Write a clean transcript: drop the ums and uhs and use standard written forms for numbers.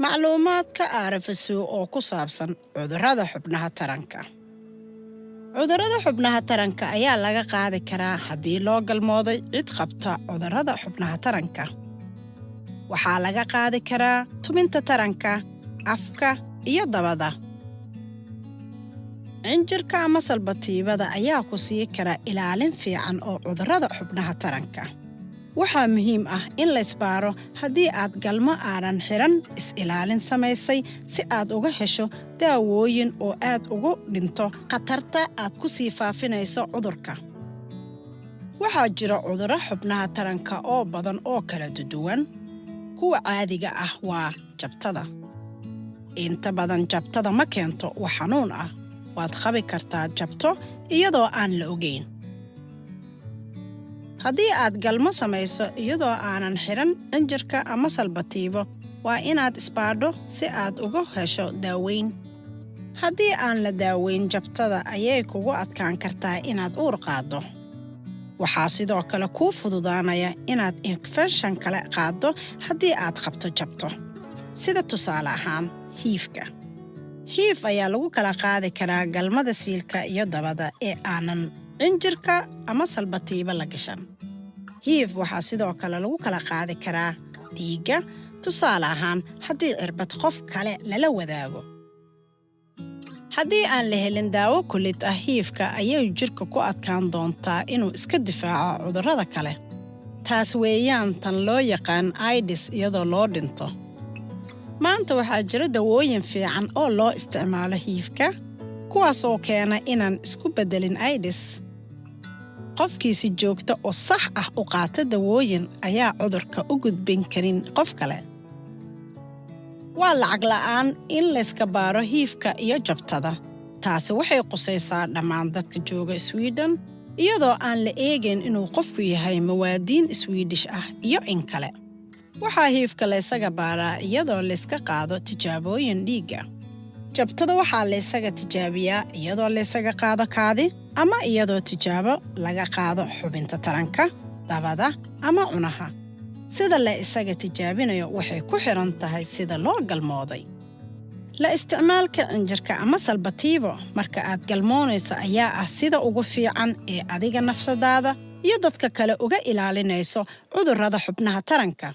macluumaadka RFSO oo ku saabsan cudurrada xubnaha taranka. Cudurrada xubnaha taranka ayaa laga qaadi karaa haddii loo galmooday cid qabta cudurrada xubnaha taranka. Waxaa laga qaadi karaa tubinta taranka, afka iyo dabada. Cinjirka ama salbatiibada ayaa ku sii kara ilaalin fiican oo cudurrada xubnaha taranka. Waxaa muhiim ah in la isbaaro haddii aad galmo aanan xiran is-ilaalin samaysay si aad uga hesho daawooyin oo aad ugu dhinto khatarta aad ku sii faafinayso cudurka. Waxaa jira cudurro xubnaha taranka oo badan oo kala duwan. Kuwa caadiga ah waa jabtada. Inta badan jabtada ma keento wax xanuun ah. Waad qabi kartaa jabto iyadoo aan la ogeyn. Haddii aad galmo samayso iyadoo aanan xiran cinjirka ama salbatiibo, waa inaad isbaadho si aad uga hesho daaweyn. Haddii aan la daaweyn jabtada ayay kugu adkaan kartaa inaad uur qaaddo. Waxaa sidoo kale kuu fududaanaya inaad infekshan kale qaaddo haddii aad qabto jabto. Sida tusaale ahaan, hiifka. Hiif ayaa lagu kala qaadi karaa galmada siilka iyo dabada ee aanan cinjirka ama salbatiiba la gashan. Hiif waxaa sidoo kale lagu kala qaadi karaa dhiigga, tusaale ahaan haddii cirbad qof kale lala wadaago. Haddii aan la helin daawo kulid ah hiifka ayay jirka ku adkaan doontaa inuu iska difaaco cudurrada kale. Taas weeyaan tan loo yaqaan AIDS iyadoo loo dhinto. Maanta waxaa jira dawooyin fiican oo loo isticmaalo hiifka, kuwaas oo keena inaan isku beddelin AIDS. Qofkii si joogto oo sax ah u qaata dawooyin ayaa cudurka u gudbin karin qof kale. Waa lacag la'aan in la iska baaro hiifka iyo jabtada. Taasi waxay qusaysaa dhammaan dadka jooga Sweden iyadoo aan la eegin inuu qofku yahay muwaadin Swedish ah iyo in kale. Waxaa hiifka la isaga baaraa iyadoo la iska qaado tijaabooyin dhiigga. Jabtada waxaa la isaga tijaabiyaa iyadoo la isaga qaado kaadi ama iyadoo tijaabo laga qaado xubinta taranka, dabada ama cunaha. Sida la isaga tijaabinayo waxay ku xiran tahay sida loo galmooday. La isticmaalka cinjirka ama salbatiibo marka aad galmoonayso ayaa ah sida ugu fiican ee adiga nafsadaada iyo dadka kale uga ilaalinayso cudurrada xubnaha taranka.